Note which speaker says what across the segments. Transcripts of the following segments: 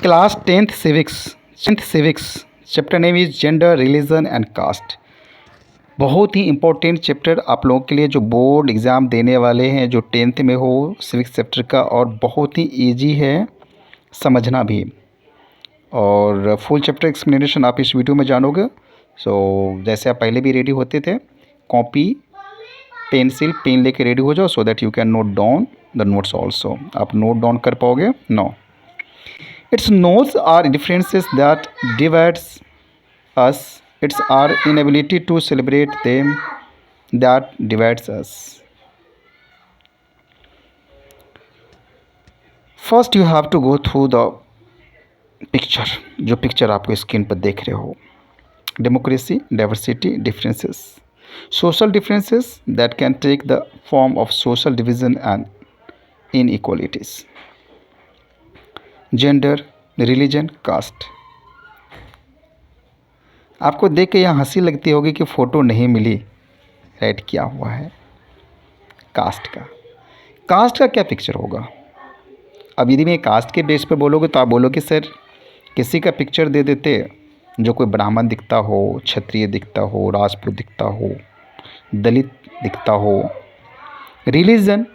Speaker 1: Class tenth civics chapter name is gender religion and caste. बहुत ही important chapter आप लोगों के लिए जो बोर्ड एग्ज़ाम देने वाले हैं, जो टेंथ में हो, सिविक्स चैप्टर का, और बहुत ही इजी है समझना भी। और फुल चैप्टर एक्सप्लेनेशन आप इस वीडियो में जानोगे। जैसे आप पहले भी रेडी होते थे, कॉपी पेंसिल पेन लेके रेडी हो जाओ, सो that you can note down the notes also. आप नोट डाउन कर पाओगे? No. Its notes are differences that divides us. It's our inability to celebrate them that divides us. First, you have to go through the picture. जो picture आपको screen पर देख रहे हो, democracy, diversity, differences, social differences that can take the form of social division and inequalities. Gender, religion, caste. आपको देख के यहाँ हंसी लगती होगी कि फ़ोटो नहीं मिली, राइट किया हुआ है कास्ट का। कास्ट का क्या पिक्चर होगा? अब यदि मैं कास्ट के बेस पे बोलोगे तो आप बोलोगे सर किसी का पिक्चर दे देते जो कोई ब्राह्मण दिखता हो, क्षत्रिय दिखता हो, राजपूत दिखता हो, दलित दिखता हो। रिलीजन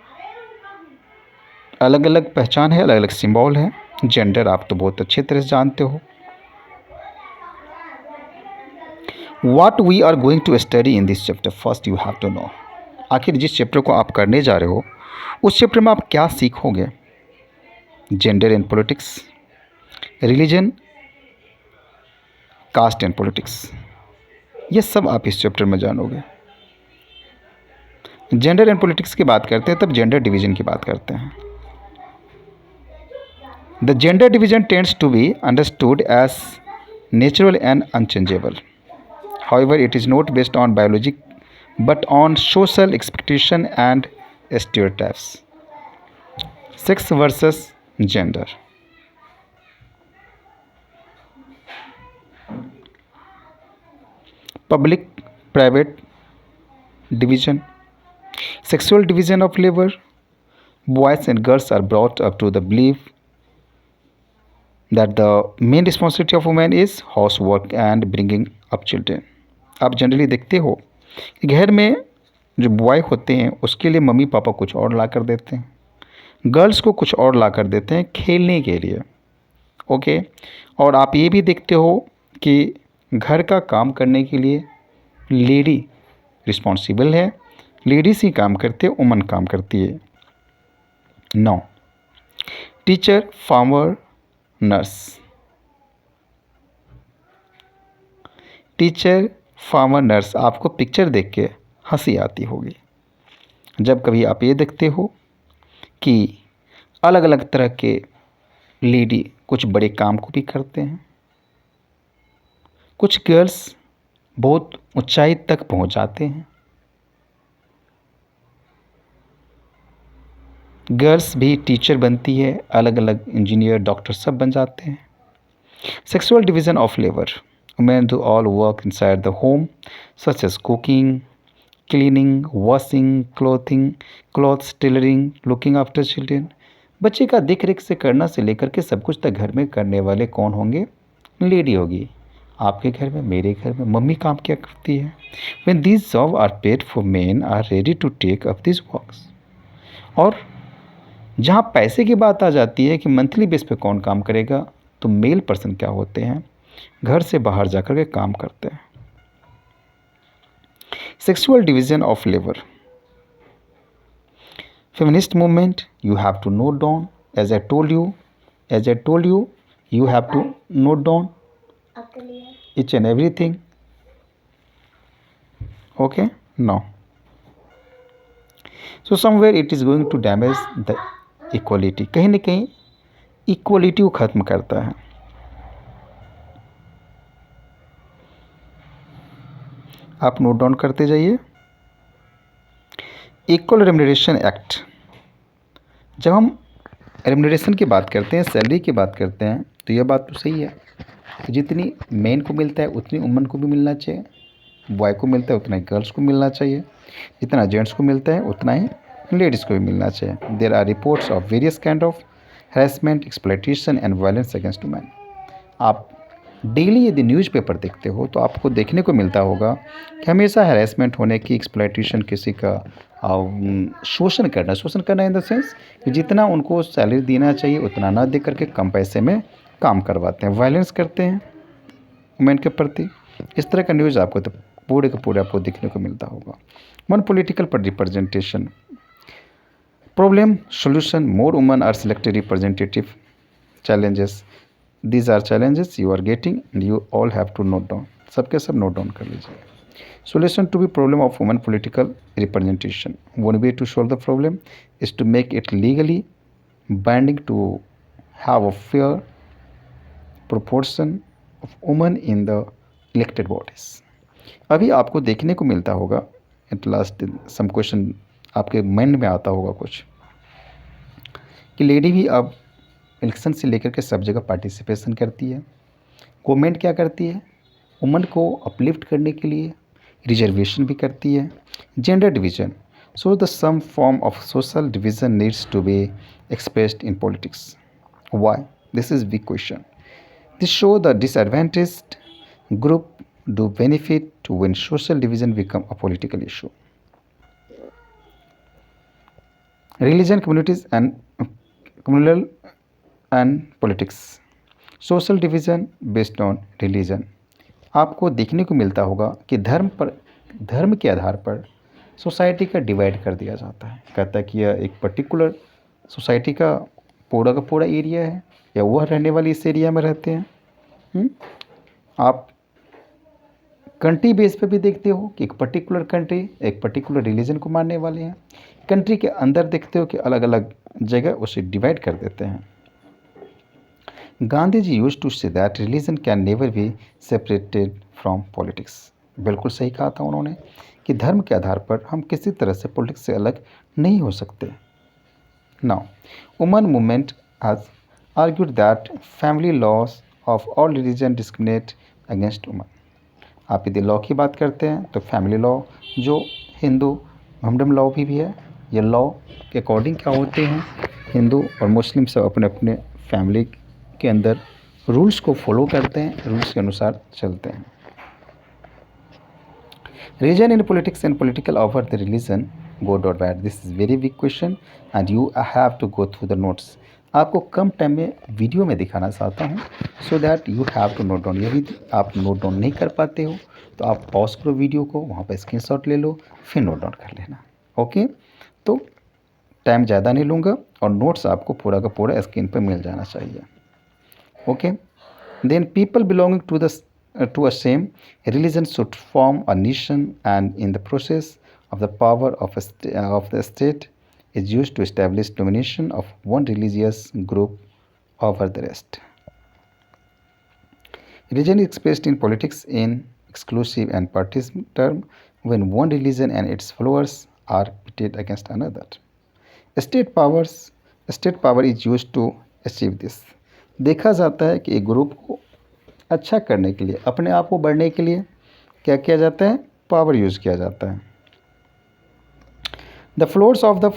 Speaker 1: अलग अलग पहचान है, अलग अलग सिंबल है। जेंडर आप तो बहुत अच्छे तरह से जानते हो। What we are going to study in this chapter, first you have to know। आखिर जिस चैप्टर को आप करने जा रहे हो उस चैप्टर में आप क्या सीखोगे? Gender and politics, religion, caste and politics, ये सब आप इस चैप्टर में जानोगे। जेंडर एंड पॉलिटिक्स की बात करते हैं तब जेंडर डिवीजन की बात करते हैं। The gender division tends to be understood as natural and unchangeable. However, it is not based on biology but on social expectation and stereotypes. Sex versus gender. Public private division. Sexual division of labor. Boys and girls are brought up to the belief that the main responsibility of women is housework and bringing up children. आप generally देखते हो कि घर में जो boy होते हैं उसके लिए मम्मी पापा कुछ और ला कर देते हैं, गर्ल्स को कुछ और ला कर देते हैं खेलने के लिए। ओके। और आप ये भी देखते हो कि घर का काम करने के लिए लेडी रिस्पॉन्सिबल है, लेडीज़ ही काम करते हैं, वुमन काम करती है। No. Teacher, farmer, nurse. Teacher, farmer, nurse, आपको पिक्चर देख के हंसी आती होगी जब कभी आप ये देखते हो कि अलग अलग तरह के लेडी कुछ बड़े काम को भी करते हैं, कुछ गर्ल्स बहुत ऊंचाई तक पहुंच जाते हैं, गर्ल्स भी टीचर बनती है, अलग अलग इंजीनियर, डॉक्टर सब बन जाते हैं। Sexual division of labour. Women do all work inside the home such as cooking, cleaning, washing, clothes, tailoring, looking after children। बच्चे का देख रेख से करना से लेकर के सब कुछ तक घर में करने वाले कौन होंगे? लेडी होगी। आपके घर में, मेरे घर में मम्मी काम क्या करती है? When these jobs are paid for, men are ready to take up these works। और जहाँ पैसे की बात आ जाती है कि मंथली बेस पे कौन काम करेगा, तो मेल पर्सन क्या होते हैं, घर से बाहर जाकर के काम करते हैं। Sexual division of labour. Feminist movement, you have to note down as I told you you have to note down each and everything। okay, now so somewhere it is going to damage the equality। कहीं ना कहीं equality को ख़त्म करता है। आप note down करते जाइए। Equal remuneration act. जब हम रेम्युनरेशन की बात करते हैं, सैलरी की बात करते हैं, तो यह बात तो सही है कि जितनी मेन को मिलता है उतनी वुमन को भी मिलना चाहिए, बॉय को मिलता है उतना ही गर्ल्स को मिलना चाहिए, जितना जेंट्स को मिलता है उतना ही लेडीज़ को भी मिलना चाहिए। There are reports of various kind of harassment, exploitation and violence against women. आप डेली यदि न्यूज़पेपर देखते हो तो आपको देखने को मिलता होगा कि हमेशा हैरेसमेंट होने की, एक्सप्लॉइटेशन किसी का शोषण करना इन द सेंस कि जितना उनको सैलरी देना चाहिए उतना ना दे करके कम पैसे में काम करवाते हैं, वायलेंस करते हैं वुमेन के प्रति। इस तरह का न्यूज़ आपको तो पूरे का पूरे आपको देखने को मिलता होगा। वन पॉलिटिकल पर representation problem solution more women are selected representative challenges these are challenges you are getting and you all have to note down, सबके सब नोट डाउन कर लीजिए। Solution to be problem of women political representation. One way to solve the problem is to make it legally binding to have a fair proportion of women in the elected bodies. अभी आपको देखने को मिलता होगा at last some question आपके mind में आता होगा कुछ कि लेडी भी अब इलेक्शन से लेकर के सब जगह पार्टिसिपेशन करती है। गवर्नमेंट क्या करती है, वुमन को अपलिफ्ट करने के लिए रिजर्वेशन भी करती है। Gender division, so the some form of social division needs to be expressed in politics. Why? This is big question. This show the disadvantaged group do benefit when social division become a political issue. Religion communities and communal and politics. Social division based on religion. आपको देखने को मिलता होगा कि धर्म के आधार पर society का डिवाइड कर दिया जाता है। कहता है कि यह एक पर्टिकुलर सोसाइटी का पूरा एरिया है या वह रहने वाले इस एरिया में रहते हैं। आप कंट्री बेस पे भी देखते हो कि एक पर्टिकुलर कंट्री एक पर्टिकुलर रिलीजन को मानने वाले हैं। कंट्री के अंदर देखते हो कि अलग अलग जगह उसे डिवाइड कर देते हैं। Gandhi ji used to say that religion can never be separated from politics. बिल्कुल सही कहा था उन्होंने कि धर्म के आधार पर हम किसी तरह से पॉलिटिक्स से अलग नहीं हो सकते। Now women movement has argued that family laws of all religion discriminate against women. आप यदि लॉ की बात करते हैं तो फैमिली लॉ जो हिंदू मोहम्मदन लॉ भी है, ये लॉ के अकॉर्डिंग क्या होते हैं, हिंदू और मुस्लिम सब अपने अपने फैमिली के अंदर रूल्स को फॉलो करते हैं, रूल्स के अनुसार चलते हैं। Religion in politics and political over the religion, good or bad? This is very big question and you have to go through the notes. आपको कम टाइम में वीडियो में दिखाना चाहता हूँ so that you have to note down. यदि आप note down नहीं कर पाते हो तो आप पॉज करो वीडियो को, वहाँ पर स्क्रीनशॉट ले लो, फिर नोट डाउन कर लेना। ओके, तो टाइम ज़्यादा नहीं लूँगा और नोट्स आपको पूरा का पूरा स्क्रीन पर मिल जाना चाहिए। Okay, then people belonging to a same religion should form a nation, and in the process of the power of the state is used to establish domination of one religious group over the rest. Religion is expressed in politics in exclusive and partisan term when one religion and its followers are pitted against another. State power is used to achieve this. देखा जाता है कि एक group को अच्छा करने के लिए, अपने आप को बढ़ने के लिए क्या किया जाता है, पावर यूज़ किया जाता है। The followers of a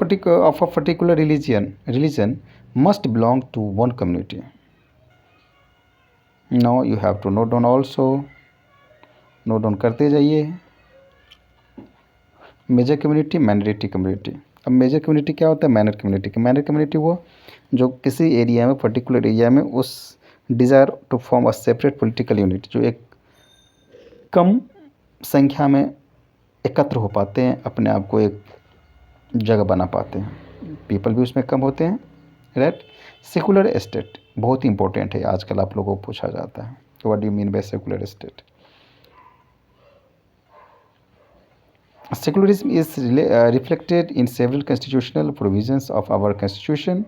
Speaker 1: particular religion must belong to one community. Now you have to note down also, note down करते जाइए। Major community, minority community. अब मेजर कम्युनिटी क्या होता है, माइनर कम्युनिटी। माइनर कम्युनिटी वो जो किसी एरिया में पर्टिकुलर एरिया में उस desire to form a separate political unit, जो एक कम संख्या में एकत्र हो पाते हैं, अपने आप को एक जगह बना पाते हैं, पीपल भी उसमें कम होते हैं, राइट। सेकुलर स्टेट बहुत ही इंपॉर्टेंट है, आजकल आप लोगों को पूछा जाता है, तो what do you mean bye secular state. Secularism is reflected in several constitutional provisions of our constitution.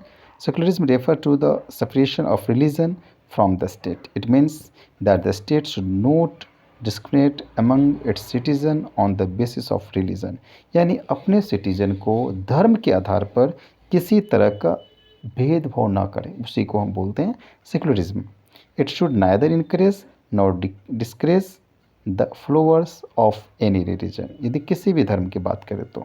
Speaker 1: Secularism refers to the separation of religion from the state. It means that the state should not discriminate among its citizen on the basis of religion. यानी अपने citizen को धर्म के आधार पर किसी तरह का भेदभाव ना करें, उसी को हम बोलते हैं secularism. It should neither encourage nor discourage the followers of any religion. यदि किसी भी धर्म की बात करें तो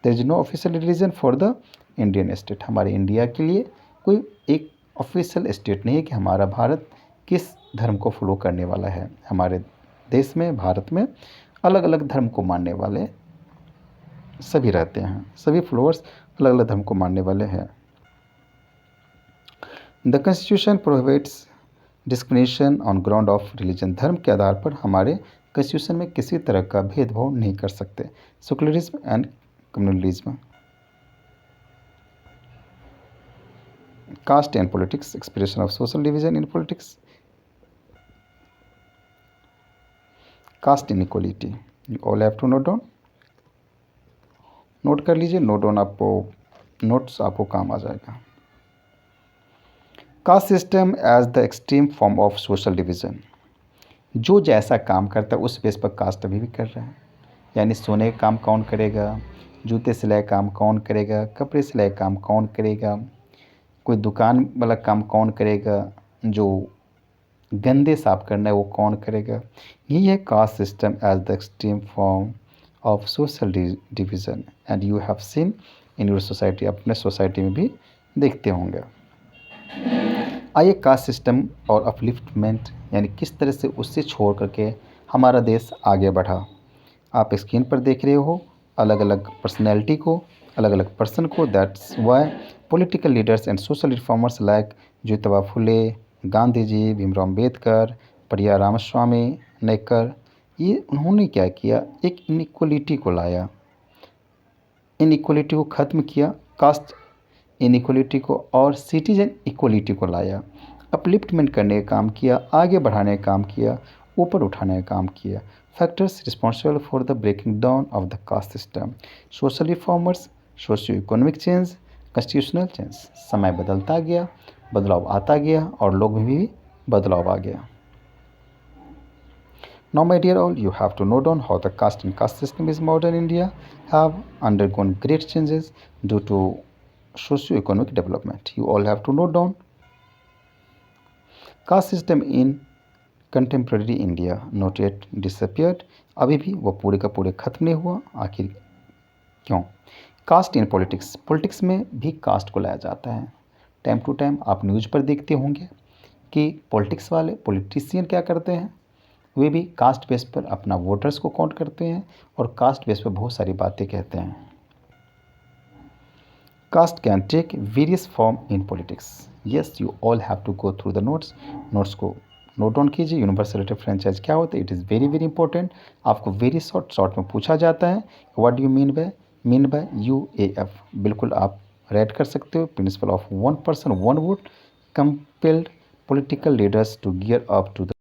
Speaker 1: there is no official religion for the Indian state. हमारे इंडिया के लिए कोई एक ऑफिशियल स्टेट नहीं है कि हमारा भारत किस धर्म को फॉलो करने वाला है। हमारे देश में, भारत में अलग अलग धर्म को मानने वाले सभी रहते हैं, सभी फॉलोअर्स अलग अलग धर्म को मानने वाले हैं। The constitution prohibits discrimination on ground of religion. धर्म के आधार पर हमारे कॉन्स्टिट्यूशन में किसी तरह का भेदभाव नहीं कर सकते। Secularism and communalism. Caste and politics, expression of social division in politics. Caste inequality, you all have to note down, note कर लीजिए, नोट डाउन आपको, नोट्स आपको काम आ जाएगा। Caste system as the extreme form of social division. जो जैसा काम करता है उस बेस पर कास्ट अभी भी कर रहा है। यानी सोने का काम कौन करेगा, जूते सिलाई काम कौन करेगा, कपड़े सिलाई काम कौन करेगा, कोई दुकान वाला काम कौन करेगा, जो गंदे साफ करना है वो कौन करेगा। यही है caste system as the extreme form of social division and you have seen in your society. अपने सोसाइटी में भी देखते होंगे। आइए कास्ट सिस्टम और अपलिफ्टमेंट यानी किस तरह से उससे छोड़ करके हमारा देश आगे बढ़ा। आप स्क्रीन पर देख रहे हो अलग अलग पर्सनैलिटी को, अलग अलग पर्सन को। That's why political leaders and social reformers like Jyotiba Phule, Gandhi ji, Bhimrao Ambedkar, Periyar Ramaswamy Naikar, ये उन्होंने क्या किया, एक इनइक्वलिटी को लाया, इनइक्वलिटी को ख़त्म किया, कास्ट इनइक्वलिटी को और सिटीजन इक्वलिटी को लाया, अपलिफ्टमेंट करने का काम किया, आगे बढ़ाने का काम किया, ऊपर उठाने का काम किया। Factors responsible for the breaking down of the caste system, social reformers, socio economic change, constitutional change. समय बदलता गया, बदलाव आता गया और लोग में भी बदलाव आ गया। Now my dear all, you have to note down how the caste and caste system is modern India have undergone great changes due to socio-economic development. You all have to note down caste system in contemporary India not yet disappeared. अभी भी वो पूरे का पूरे खत्म नहीं हुआ। आखिर क्यों? कास्ट इन पॉलिटिक्स, पॉलिटिक्स में भी कास्ट को लाया जाता है। टाइम टू टाइम आप न्यूज़ पर देखते होंगे कि पॉलिटिक्स वाले पॉलिटिशियन क्या करते हैं, वे भी कास्ट बेस पर अपना वोटर्स को काउंट करते हैं और कास्ट बेस पर बहुत सारी बातें कहते हैं। Caste can take various form in politics. Yes, you all have to go through the notes. Notes को नोट डाउन कीजिए। यूनिवर्सल रिलेटिव फ्रेंचाइज क्या होता है, it is very very important. आपको वेरी शॉर्ट में पूछा जाता है। What do you mean by UAF, बिल्कुल आप राइट कर सकते हो। Principle of one person one vote compelled political leaders to gear up to the